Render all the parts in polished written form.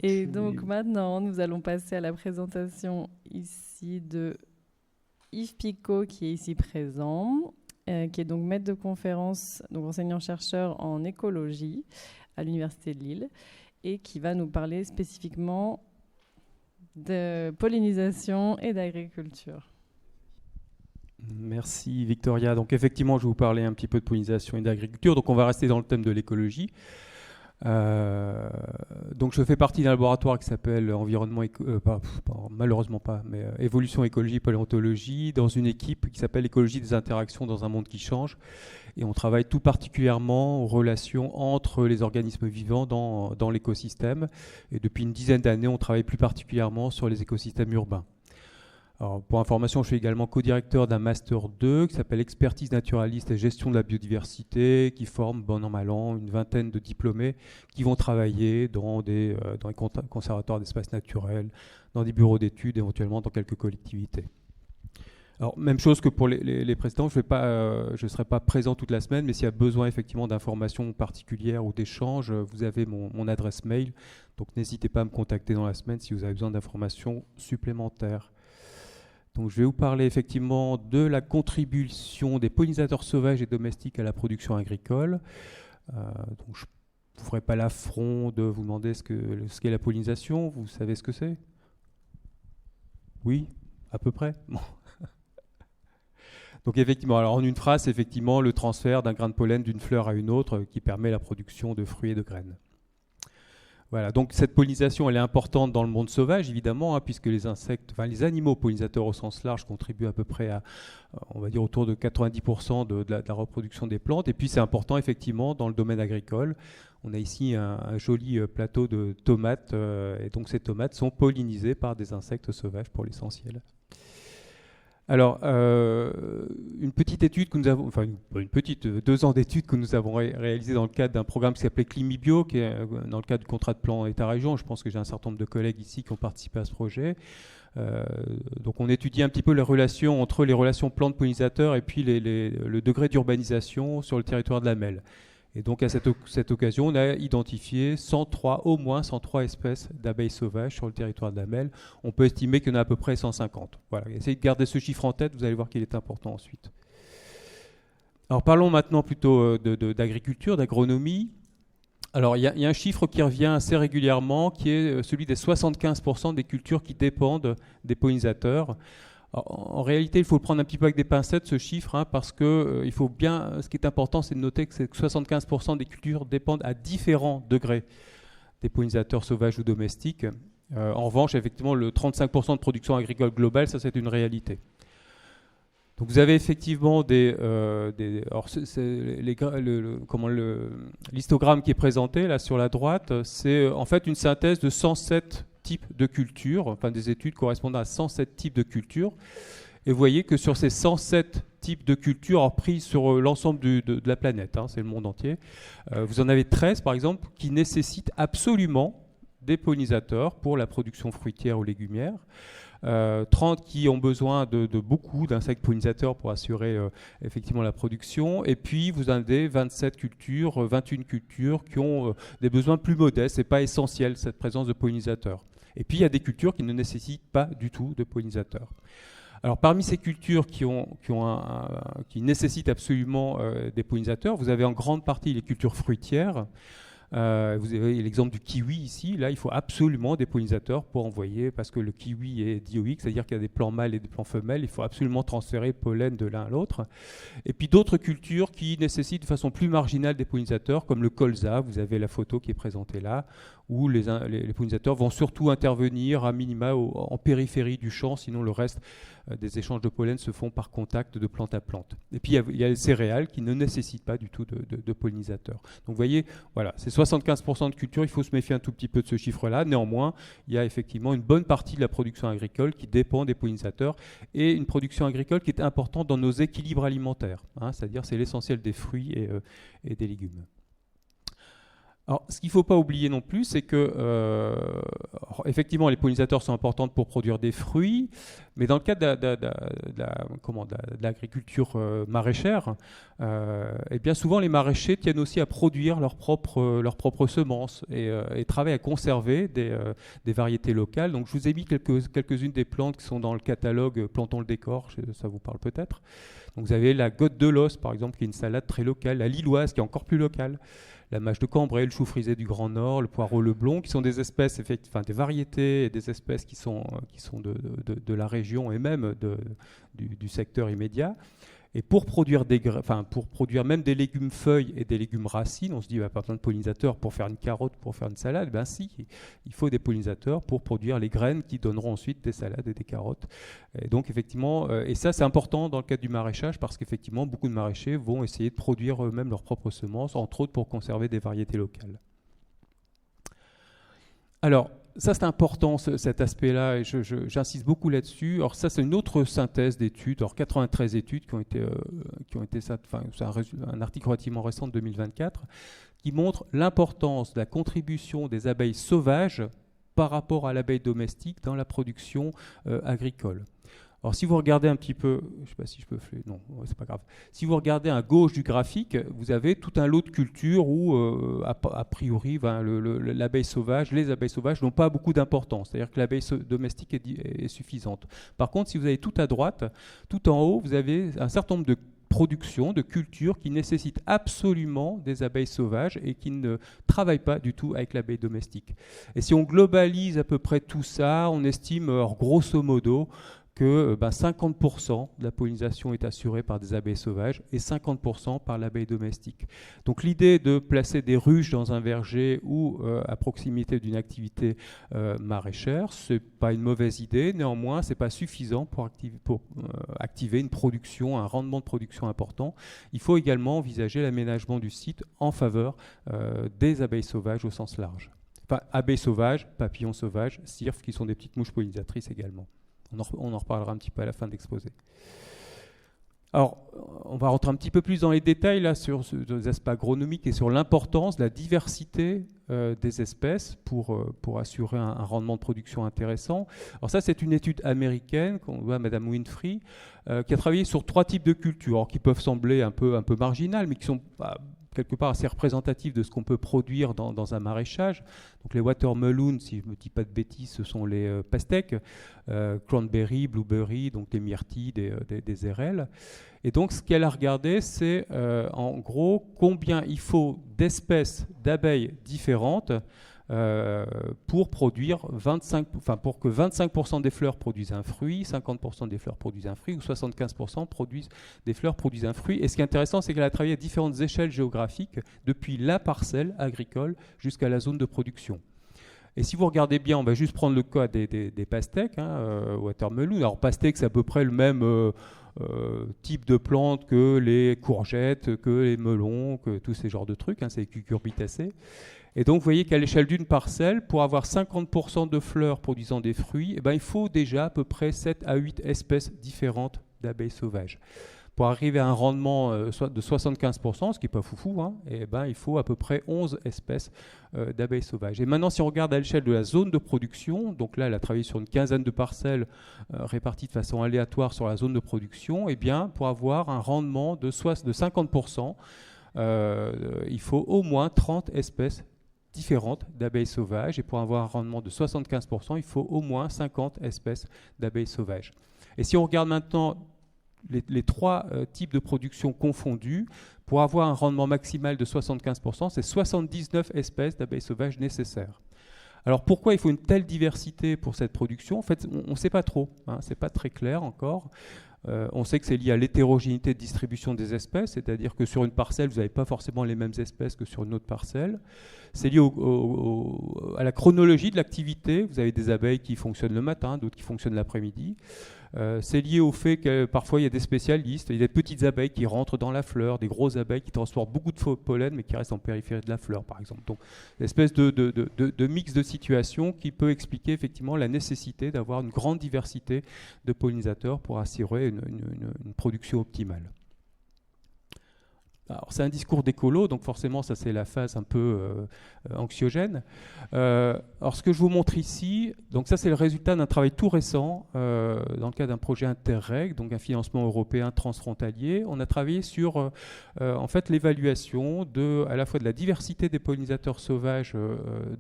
Et donc maintenant, nous allons passer à la présentation ici de Yves Picot, qui est ici présent, qui est donc maître de conférence, donc enseignant-chercheur en écologie à l'Université de Lille, et qui va nous parler spécifiquement de pollinisation et d'agriculture. Merci Victoria. Donc effectivement, je vais vous parler un petit peu de pollinisation et d'agriculture. Donc on va rester dans le thème de l'écologie. Donc je fais partie d'un laboratoire qui s'appelle malheureusement pas, mais évolution, écologie, paléontologie, dans une équipe qui s'appelle écologie des interactions dans un monde qui change. Et on travaille tout particulièrement aux relations entre les organismes vivants dans l'écosystème. Et depuis une dizaine d'années, on travaille plus particulièrement sur les écosystèmes urbains. Alors, pour information, je suis également co-directeur d'un Master 2 qui s'appelle Expertise naturaliste et gestion de la biodiversité, qui forme, bon an mal an, une vingtaine de diplômés qui vont travailler dans les conservatoires d'espaces naturels, dans des bureaux d'études, éventuellement dans quelques collectivités. Alors, même chose que pour les précédents, je ne serai pas présent toute la semaine, mais s'il y a besoin effectivement d'informations particulières ou d'échanges, vous avez mon adresse mail, donc n'hésitez pas à me contacter dans la semaine si vous avez besoin d'informations supplémentaires. Donc, je vais vous parler effectivement de la contribution des pollinisateurs sauvages et domestiques à la production agricole. Donc je ne vous ferai pas l'affront de vous demander ce qu'est la pollinisation. Vous savez ce que c'est? Oui, à peu près. Bon. Donc effectivement, alors en une phrase, c'est effectivement le transfert d'un grain de pollen d'une fleur à une autre qui permet la production de fruits et de graines. Voilà, donc cette pollinisation, elle est importante dans le monde sauvage, évidemment, puisque les animaux pollinisateurs au sens large contribuent à peu près à, on va dire, autour de 90% de la reproduction des plantes. Et puis c'est important, effectivement, dans le domaine agricole. On a ici un joli plateau de tomates, et donc ces tomates sont pollinisées par des insectes sauvages pour l'essentiel. Alors, une petite étude que nous avons, enfin 2 ans d'études que nous avons réalisées dans le cadre d'un programme qui s'appelait Climibio, qui est dans le cadre du contrat de plan État-région. Je pense que j'ai un certain nombre de collègues ici qui ont participé à ce projet. Donc on étudie un petit peu les relations entre les relations plantes-pollinisateurs et puis le degré d'urbanisation sur le territoire de la Melle. Et donc à cette occasion, on a identifié au moins 103 espèces d'abeilles sauvages sur le territoire de la Melle. On peut estimer qu'il y en a à peu près 150. Voilà. Essayez de garder ce chiffre en tête, vous allez voir qu'il est important ensuite. Alors parlons maintenant plutôt d'agriculture, d'agronomie. Alors il y a un chiffre qui revient assez régulièrement, qui est celui des 75% des cultures qui dépendent des pollinisateurs. En réalité, il faut le prendre un petit peu avec des pincettes, ce chiffre, parce que ce qui est important, c'est de noter que 75% des cultures dépendent à différents degrés des pollinisateurs sauvages ou domestiques. En revanche, effectivement, le 35% de production agricole globale, ça c'est une réalité. Donc vous avez effectivement l'histogramme qui est présenté là sur la droite, c'est en fait une synthèse de 107 types de cultures, enfin des études correspondant à 107 types de cultures. Et vous voyez que sur ces 107 types de cultures prises sur l'ensemble de la planète, c'est le monde entier, vous en avez 13 par exemple qui nécessitent absolument des pollinisateurs pour la production fruitière ou légumière. 30 qui ont besoin de beaucoup d'insectes pollinisateurs pour assurer effectivement la production. Et puis vous avez 27 cultures, 21 cultures qui ont des besoins plus modestes. Ce n'est pas essentiel cette présence de pollinisateurs. Et puis il y a des cultures qui ne nécessitent pas du tout de pollinisateurs. Alors parmi ces cultures qui nécessitent absolument des pollinisateurs, vous avez en grande partie les cultures fruitières. Vous avez l'exemple du kiwi ici. Là, il faut absolument des pollinisateurs pour envoyer, parce que le kiwi est dioïque, c'est-à-dire qu'il y a des plants mâles et des plants femelles. Il faut absolument transférer le pollen de l'un à l'autre. Et puis d'autres cultures qui nécessitent de façon plus marginale des pollinisateurs, comme le colza. Vous avez la photo qui est présentée là, où les pollinisateurs vont surtout intervenir à minima en périphérie du champ, sinon le reste des échanges de pollen se font par contact de plante à plante. Et puis il y a les céréales qui ne nécessitent pas du tout de pollinisateurs. Donc vous voyez, voilà, c'est 75% de culture, il faut se méfier un tout petit peu de ce chiffre-là. Néanmoins, il y a effectivement une bonne partie de la production agricole qui dépend des pollinisateurs, et une production agricole qui est importante dans nos équilibres alimentaires, c'est-à-dire c'est l'essentiel des fruits et des légumes. Alors, ce qu'il ne faut pas oublier non plus, c'est que, effectivement, les pollinisateurs sont importants pour produire des fruits, mais dans le cadre de l'agriculture maraîchère, et bien souvent, les maraîchers tiennent aussi à produire leurs propres semences et travaillent à conserver des variétés locales. Donc, je vous ai mis quelques-unes des plantes qui sont dans le catalogue Plantons le décor, ça vous parle peut-être. Donc, vous avez la gotte de l'os, par exemple, qui est une salade très locale, la lilloise, qui est encore plus locale, la mâche de Cambrai, le chou frisé du Grand Nord, le poireau leblon, qui sont des espèces, des variétés et des espèces qui sont de la région et même du secteur immédiat. Et pour produire même des légumes feuilles et des légumes racines, on se dit, pas besoin de pollinisateurs pour faire une carotte, pour faire une salade. Ben si, il faut des pollinisateurs pour produire les graines qui donneront ensuite des salades et des carottes. Et donc effectivement, et ça c'est important dans le cadre du maraîchage parce qu'effectivement, beaucoup de maraîchers vont essayer de produire eux-mêmes leurs propres semences, entre autres pour conserver des variétés locales. Alors, ça c'est important cet aspect-là et j'insiste beaucoup là-dessus. Alors ça c'est une autre synthèse d'études, alors 93 études qui ont été c'est un article relativement récent de 2024 qui montre l'importance de la contribution des abeilles sauvages par rapport à l'abeille domestique dans la production agricole. Alors si vous regardez un petit peu, je ne sais pas si je peux faire, non, c'est pas grave. Si vous regardez à gauche du graphique, vous avez tout un lot de cultures où, a priori, l'abeille sauvage, les abeilles sauvages n'ont pas beaucoup d'importance. C'est-à-dire que l'abeille domestique est suffisante. Par contre, si vous avez tout à droite, tout en haut, vous avez un certain nombre de productions, de cultures qui nécessitent absolument des abeilles sauvages et qui ne travaillent pas du tout avec l'abeille domestique. Et si on globalise à peu près tout ça, on estime, grosso modo, que 50% de la pollinisation est assurée par des abeilles sauvages et 50% par l'abeille domestique. Donc l'idée de placer des ruches dans un verger ou à proximité d'une activité maraîchère, ce n'est pas une mauvaise idée, néanmoins ce n'est pas suffisant pour activer une production, un rendement de production important. Il faut également envisager l'aménagement du site en faveur des abeilles sauvages au sens large. Enfin, abeilles sauvages, papillons sauvages, cirques qui sont des petites mouches pollinisatrices également. On en reparlera un petit peu à la fin de l'exposé. Alors, on va rentrer un petit peu plus dans les détails là, sur les aspects agronomiques et sur l'importance, la diversité des espèces pour assurer un rendement de production intéressant. Alors ça, c'est une étude américaine qu'on voit à Madame Winfrey, qui a travaillé sur 3 types de cultures, qui peuvent sembler un peu marginales, mais qui sont quelque part assez représentatif de ce qu'on peut produire dans un maraîchage. Donc les watermelons, si je ne me dis pas de bêtises, ce sont les pastèques, cranberry, blueberry, donc des myrtilles, des érelles. Et donc ce qu'elle a regardé, c'est en gros combien il faut d'espèces d'abeilles différentes pour produire pour que 25% des fleurs produisent un fruit, 50% des fleurs produisent un fruit ou 75% des fleurs produisent un fruit. Et ce qui est intéressant, c'est qu'elle a travaillé à différentes échelles géographiques, depuis la parcelle agricole jusqu'à la zone de production. Et si vous regardez bien, on va juste prendre le cas des pastèques, watermelon. Alors pastèque, c'est à peu près le même type de plante que les courgettes, que les melons, que tous ces genres de trucs, c'est les cucurbitacées. Et donc, vous voyez qu'à l'échelle d'une parcelle, pour avoir 50% de fleurs produisant des fruits, il faut déjà à peu près 7 à 8 espèces différentes d'abeilles sauvages. Pour arriver à un rendement de 75%, ce qui n'est pas foufou, il faut à peu près 11 espèces d'abeilles sauvages. Et maintenant, si on regarde à l'échelle de la zone de production, donc là, elle a travaillé sur une quinzaine de parcelles réparties de façon aléatoire sur la zone de production, pour avoir un rendement de 50%, il faut au moins 30 espèces différentes d'abeilles sauvages, et pour avoir un rendement de 75%, il faut au moins 50 espèces d'abeilles sauvages. Et si on regarde maintenant les 3 types de production confondus, pour avoir un rendement maximal de 75%, c'est 79 espèces d'abeilles sauvages nécessaires. Alors pourquoi il faut une telle diversité pour cette production ? En fait, on ne sait pas trop, c'est pas très clair encore. On sait que c'est lié à l'hétérogénéité de distribution des espèces, c'est-à-dire que sur une parcelle, vous n'avez pas forcément les mêmes espèces que sur une autre parcelle. C'est lié à la chronologie de l'activité. Vous avez des abeilles qui fonctionnent le matin, d'autres qui fonctionnent l'après-midi. C'est lié au fait que parfois il y a des spécialistes, il y a des petites abeilles qui rentrent dans la fleur, des grosses abeilles qui transportent beaucoup de pollen mais qui restent en périphérie de la fleur, par exemple. Donc, une espèce de mix de situations qui peut expliquer effectivement la nécessité d'avoir une grande diversité de pollinisateurs pour assurer une production optimale. Alors, c'est un discours d'écolo, donc forcément, ça c'est la phase un peu anxiogène. Alors, ce que je vous montre ici, donc ça c'est le résultat d'un travail tout récent dans le cadre d'un projet Interreg, donc un financement européen transfrontalier. On a travaillé sur en fait l'évaluation à la fois de la diversité des pollinisateurs sauvages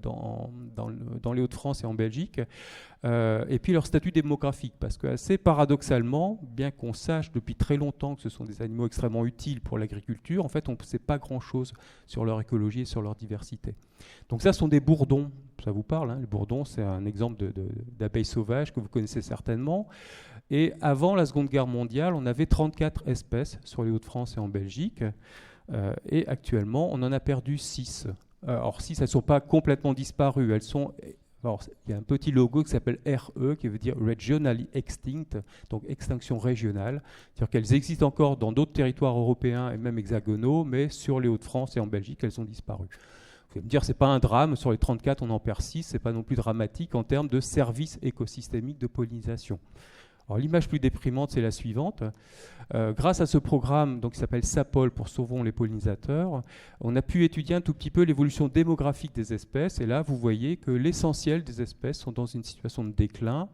dans les Hauts-de-France et en Belgique, et puis leur statut démographique, parce que assez paradoxalement, bien qu'on sache depuis très longtemps que ce sont des animaux extrêmement utiles pour l'agriculture, en fait on ne sait pas grand-chose sur leur écologie et sur leur diversité. Donc ça, ce sont des bourdons, ça vous parle, hein, les bourdons, c'est un exemple d'abeilles sauvages que vous connaissez certainement. Et avant la Seconde Guerre mondiale, on avait 34 espèces sur les Hauts-de-France et en Belgique, et actuellement on en a perdu 6. Alors 6, elles ne sont pas complètement disparues, elles sont... Alors, il y a un petit logo qui s'appelle RE, qui veut dire Regionally Extinct, donc extinction régionale. C'est-à-dire qu'elles existent encore dans d'autres territoires européens et même hexagonaux, mais sur les Hauts-de-France et en Belgique, elles ont disparu. Vous pouvez me dire, ce n'est pas un drame, sur les 34, on en perd 6, ce n'est pas non plus dramatique en termes de services écosystémiques de pollinisation. Alors, l'image plus déprimante, c'est la suivante. Grâce à ce programme donc, qui s'appelle SAPOL pour Sauvons les pollinisateurs, on a pu étudier un tout petit peu l'évolution démographique des espèces. Et là, vous voyez que l'essentiel des espèces sont dans une situation de déclin.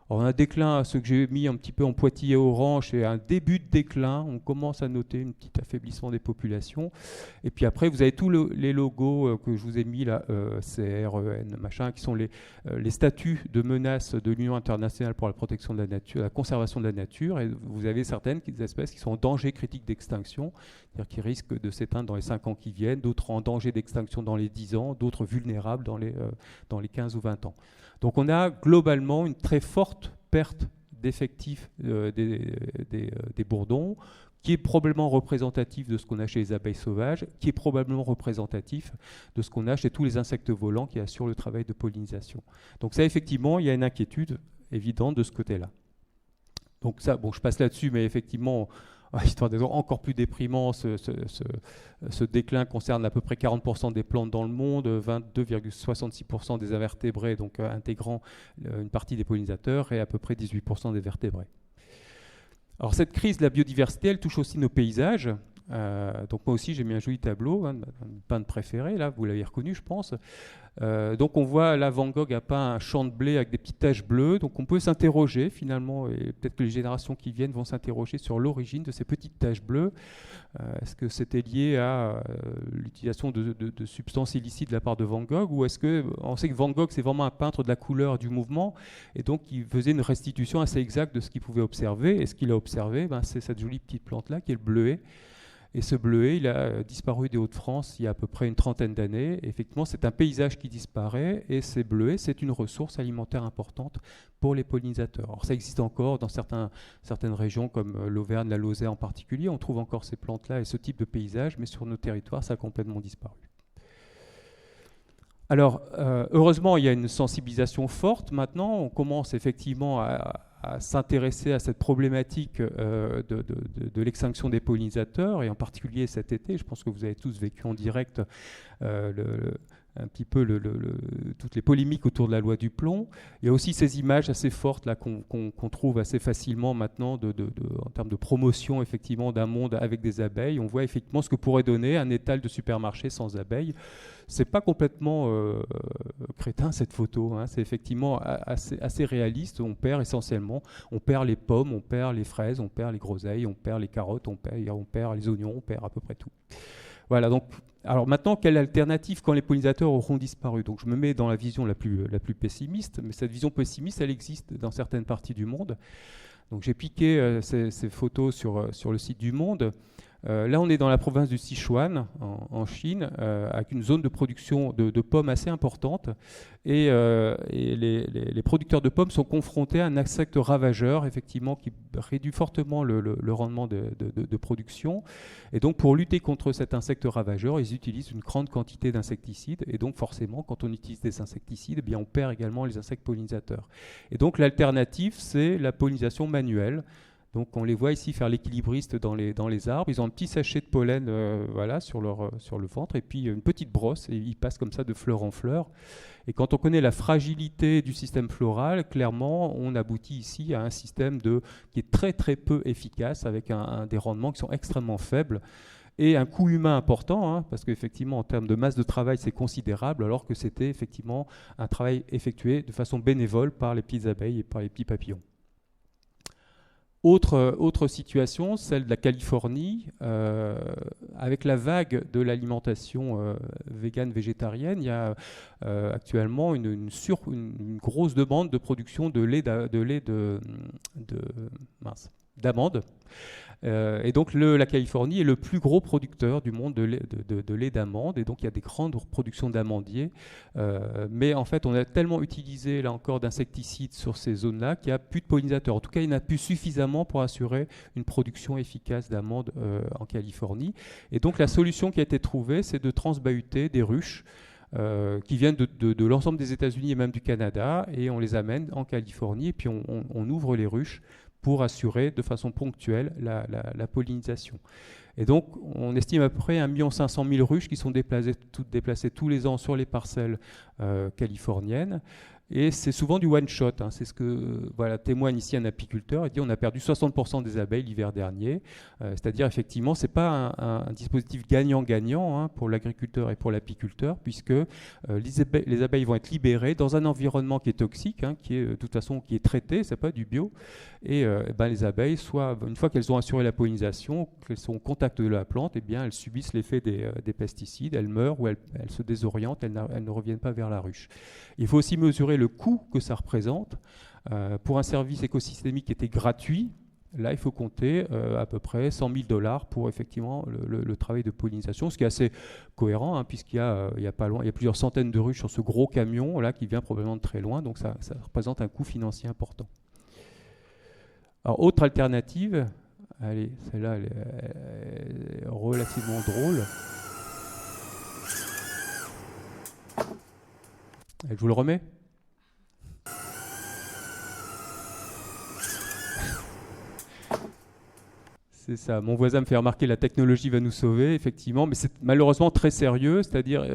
Alors, on a un déclin à ce que j'ai mis un petit peu en pointillé orange et un début de déclin. On commence à noter un petit affaiblissement des populations. Et puis après, vous avez tous les logos que je vous ai mis là, CREN, machin, qui sont les statuts de menace de l'Union internationale pour la protection de la nature, la conservation de la nature. Et vous avez certaines espèces qui sont en danger critique d'extinction, c'est-à-dire qui risquent de s'éteindre dans les 5 ans qui viennent, d'autres en danger d'extinction dans les 10 ans, d'autres vulnérables dans les 15 ou 20 ans. Donc on a globalement une très forte perte d'effectifs des bourdons, qui est probablement représentatif de ce qu'on a chez les abeilles sauvages, qui est probablement représentatif de ce qu'on a chez tous les insectes volants qui assurent le travail de pollinisation. Donc ça, effectivement, il y a une inquiétude évidente de ce côté-là. Donc ça, bon, je passe là-dessus, mais effectivement, histoire d'être encore plus déprimant, ce déclin concerne à peu près 40% des plantes dans le monde, 22,66% des invertébrés, donc intégrant une partie des pollinisateurs, et à peu près 18% des vertébrés. Alors cette crise de la biodiversité, elle touche aussi nos paysages. Donc moi aussi j'ai mis un joli tableau, hein, un peintre préféré, là vous l'avez reconnu je pense. Donc on voit là Van Gogh a peint un champ de blé avec des petites taches bleues, donc on peut s'interroger finalement, et peut-être que les générations qui viennent vont s'interroger sur l'origine de ces petites taches bleues. Est-ce que c'était lié à l'utilisation de substances illicites de la part de Van Gogh, ou est-ce que, on sait que Van Gogh c'est vraiment un peintre de la couleur, du mouvement, et donc il faisait une restitution assez exacte de ce qu'il pouvait observer, et ce qu'il a observé, c'est cette jolie petite plante là qui est le bleuet. Et ce bleuet, il a disparu des Hauts-de-France il y a à peu près une trentaine d'années. Effectivement, c'est un paysage qui disparaît, et ces bleuets, c'est une ressource alimentaire importante pour les pollinisateurs. Alors ça existe encore dans certaines régions comme l'Auvergne, la Lozère en particulier. On trouve encore ces plantes-là et ce type de paysage, mais sur nos territoires, ça a complètement disparu. Alors, heureusement, il y a une sensibilisation forte. Maintenant, on commence effectivement à s'intéresser à cette problématique de l'extinction des pollinisateurs, et en particulier cet été. Je pense que vous avez tous vécu en direct un petit peu toutes les polémiques autour de la loi du plomb. Il y a aussi ces images assez fortes là qu'on trouve assez facilement maintenant en termes de promotion effectivement d'un monde avec des abeilles. On voit effectivement ce que pourrait donner un étal de supermarché sans abeilles. C'est pas complètement crétin cette photo, hein. C'est effectivement assez réaliste. On perd essentiellement, on perd les pommes, on perd les fraises, on perd les groseilles, on perd les carottes, on perd les oignons, on perd à peu près tout. Voilà, donc, alors maintenant, quelle alternative quand les pollinisateurs auront disparu? Donc je me mets dans la vision la plus pessimiste, mais cette vision pessimiste, elle existe dans certaines parties du monde. Donc j'ai piqué ces photos sur le site du Monde. Là, on est dans la province du Sichuan, en Chine, avec une zone de production de pommes assez importante. Et les producteurs de pommes sont confrontés à un insecte ravageur, effectivement, qui réduit fortement le rendement de production. Et donc, pour lutter contre cet insecte ravageur, ils utilisent une grande quantité d'insecticides. Et donc, forcément, quand on utilise des insecticides, eh bien, on perd également les insectes pollinisateurs. Et donc, l'alternative, c'est la pollinisation manuelle. Donc on les voit ici faire l'équilibriste dans les arbres. Ils ont un petit sachet de pollen voilà, sur le ventre, et puis une petite brosse, et ils passent comme ça de fleur en fleur. Et quand on connaît la fragilité du système floral, clairement, on aboutit ici à un système qui est très très peu efficace, avec des rendements qui sont extrêmement faibles. et un coût humain important, hein, parce qu'effectivement, en termes de masse de travail, c'est considérable, alors que c'était effectivement un travail effectué de façon bénévole par les petites abeilles et par les petits papillons. Autre situation, celle de la Californie, avec la vague de l'alimentation végane-végétarienne, il y a actuellement une grosse demande de production de lait d'amande. Et donc la Californie est le plus gros producteur du monde de lait d'amande, et donc il y a des grandes productions d'amandiers. Mais en fait, on a tellement utilisé, là encore, d'insecticides sur ces zones-là qu'il n'y a plus de pollinisateurs. En tout cas, il n'y en a plus suffisamment pour assurer une production efficace d'amandes en Californie. Et donc la solution qui a été trouvée, c'est de transbahuter des ruches qui viennent de l'ensemble des États-Unis et même du Canada, et on les amène en Californie, et puis on ouvre les ruches pour assurer de façon ponctuelle la pollinisation. Et donc, on estime à peu près 1 500 000 ruches qui sont déplacées tous les ans sur les parcelles californiennes. Et c'est souvent du one-shot. Hein. C'est ce que témoigne ici un apiculteur. Il dit on a perdu 60% des abeilles l'hiver dernier. C'est-à-dire, effectivement, ce n'est pas un dispositif gagnant-gagnant, hein, pour l'agriculteur et pour l'apiculteur, puisque les abeilles vont être libérées dans un environnement qui est toxique, hein, qui est de toute façon qui est traité, ce n'est pas du bio. Et les abeilles, une fois qu'elles ont assuré la pollinisation, qu'elles sont au contact de la plante, elles subissent l'effet des pesticides, elles meurent ou elles se désorientent, elles ne reviennent pas vers la ruche. Il faut aussi mesurer le coût que ça représente. Pour un service écosystémique qui était gratuit, là, il faut compter à peu près $100 000 pour effectivement le travail de pollinisation, ce qui est assez cohérent, hein, puisqu'il y a plusieurs centaines de ruches sur ce gros camion là, qui vient probablement de très loin, donc ça représente un coût financier important. Alors, autre alternative, allez, celle-là elle est relativement drôle. Je vous le remets ? C'est ça. Mon voisin me fait remarquer la technologie va nous sauver, effectivement, mais c'est malheureusement très sérieux. C'est-à-dire,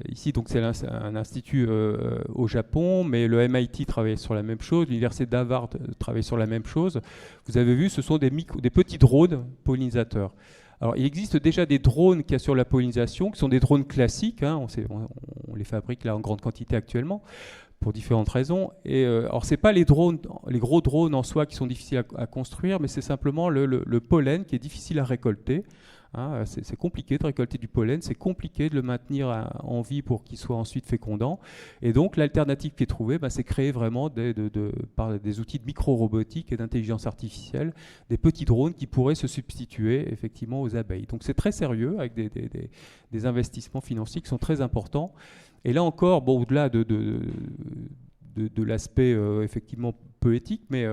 ici, donc c'est un institut au Japon, mais le MIT travaille sur la même chose, l'université d'Harvard travaille sur la même chose. Vous avez vu, ce sont des petits drones pollinisateurs. Alors, il existe déjà des drones qui assurent la pollinisation, qui sont des drones classiques, hein, on les fabrique là en grande quantité actuellement, pour différentes raisons. Et alors, ce n'est pas les gros drones en soi qui sont difficiles à construire, mais c'est simplement le pollen qui est difficile à récolter. Hein, c'est compliqué de récolter du pollen, c'est compliqué de le maintenir en vie pour qu'il soit ensuite fécondant. Et donc, l'alternative qui est trouvée, c'est créer vraiment par des outils de micro-robotique et d'intelligence artificielle, des petits drones qui pourraient se substituer effectivement aux abeilles. Donc, c'est très sérieux, avec des investissements financiers qui sont très importants. Et là encore, au-delà de l'aspect effectivement peu éthique, mais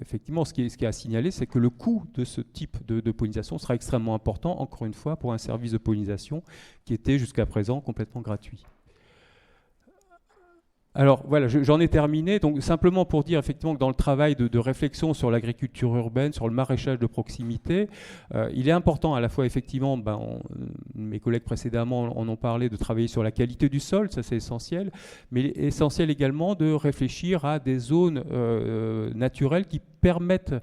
effectivement, ce qui est à signaler, c'est que le coût de ce type de pollinisation sera extrêmement important, encore une fois, pour un service de pollinisation qui était jusqu'à présent complètement gratuit. Alors voilà, j'en ai terminé. Donc simplement pour dire effectivement que dans le travail de réflexion sur l'agriculture urbaine, sur le maraîchage de proximité, il est important à la fois effectivement, mes collègues précédemment en ont parlé, de travailler sur la qualité du sol, ça c'est essentiel, mais essentiel également de réfléchir à des zones naturelles qui permettent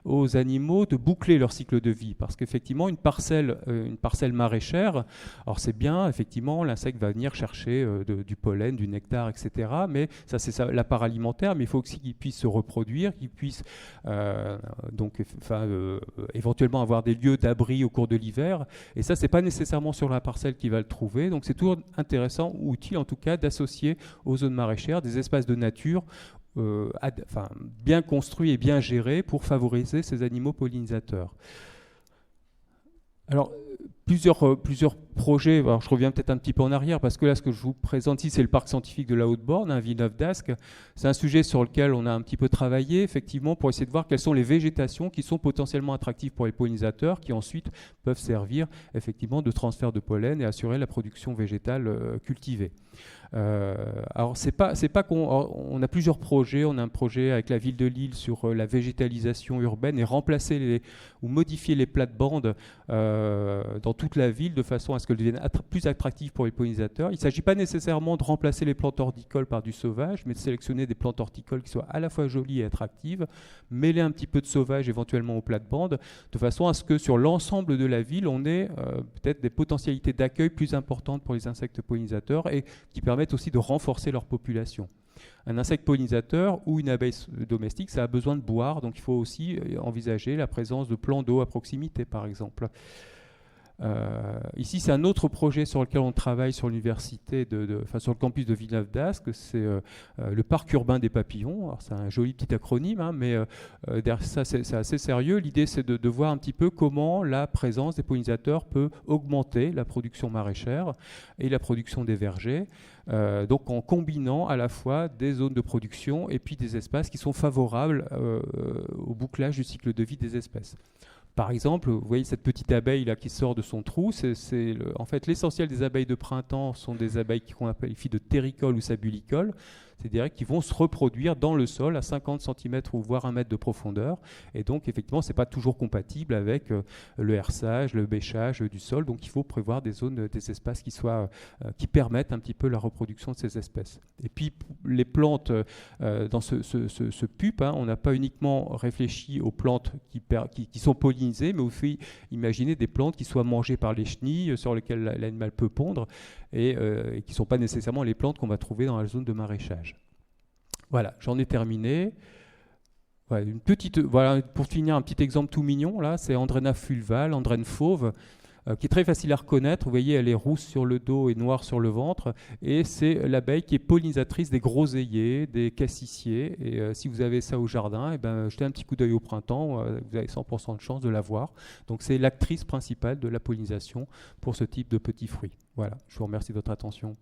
aux animaux de boucler leur cycle de vie, parce qu'effectivement une parcelle maraîchère, alors c'est bien, effectivement l'insecte va venir chercher du pollen, du nectar, etc., mais ça c'est la part alimentaire, mais il faut aussi qu'il puisse se reproduire, qu'il puisse éventuellement avoir des lieux d'abri au cours de l'hiver, et ça c'est pas nécessairement sur la parcelle qu'il va le trouver, donc c'est toujours intéressant ou utile en tout cas d'associer aux zones maraîchères des espaces de nature bien construits et bien gérés pour favoriser ces animaux pollinisateurs. Alors, plusieurs projets, alors je reviens peut-être un petit peu en arrière, parce que là, ce que je vous présente ici, c'est le parc scientifique de la Haute-Borne, hein, Villeneuve-d'Ascq. C'est un sujet sur lequel on a un petit peu travaillé, effectivement, pour essayer de voir quelles sont les végétations qui sont potentiellement attractives pour les pollinisateurs, qui ensuite peuvent servir, effectivement, de transfert de pollen et assurer la production végétale cultivée. Alors, c'est pas qu'on a plusieurs projets. On a un projet avec la ville de Lille sur la végétalisation urbaine et remplacer ou modifier les plates-bandes dans toute la ville de façon à ce qu'elle devienne plus attractive pour les pollinisateurs. Il ne s'agit pas nécessairement de remplacer les plantes horticoles par du sauvage, mais de sélectionner des plantes horticoles qui soient à la fois jolies et attractives, mêler un petit peu de sauvage éventuellement aux plates-bandes, de façon à ce que sur l'ensemble de la ville, on ait peut-être des potentialités d'accueil plus importantes pour les insectes pollinisateurs et qui permettent aussi de renforcer leur population. Un insecte pollinisateur ou une abeille domestique, ça a besoin de boire, donc il faut aussi envisager la présence de plans d'eau à proximité, par exemple. Ici, c'est un autre projet sur lequel on travaille sur l'université, sur le campus de Villeneuve-d'Ascq, c'est le parc urbain des papillons. Alors, c'est un joli petit acronyme, hein, mais derrière ça, c'est assez sérieux. L'idée, c'est de voir un petit peu comment la présence des pollinisateurs peut augmenter la production maraîchère et la production des vergers. Donc en combinant à la fois des zones de production et puis des espaces qui sont favorables au bouclage du cycle de vie des espèces. Par exemple, vous voyez cette petite abeille là qui sort de son trou. En fait, l'essentiel des abeilles de printemps sont des abeilles qu'on qualifie de terricoles ou sabulicoles, c'est-à-dire qui vont se reproduire dans le sol à 50 cm ou voire 1 mètre de profondeur. Et donc, effectivement, ce n'est pas toujours compatible avec le herçage, le bêchage du sol. Donc, il faut prévoir des zones, des espaces qui permettent un petit peu la reproduction de ces espèces. Et puis, les plantes, dans ce PUP, hein, on n'a pas uniquement réfléchi aux plantes qui sont pollinisées, mais aussi imaginer des plantes qui soient mangées par les chenilles, sur lesquelles l'animal peut pondre, et qui ne sont pas nécessairement les plantes qu'on va trouver dans la zone de maraîchage. Voilà, j'en ai terminé. Voilà, pour finir, un petit exemple tout mignon, là, c'est Andrena fulvale, Andrène fauve, qui est très facile à reconnaître. Vous voyez, elle est rousse sur le dos et noire sur le ventre, et c'est l'abeille qui est pollinisatrice des groseilliers, des cassissiers, et si vous avez ça au jardin, et ben, jetez un petit coup d'œil au printemps, vous avez 100% de chance de l'avoir. Donc c'est l'actrice principale de la pollinisation pour ce type de petits fruits. Voilà, je vous remercie de votre attention.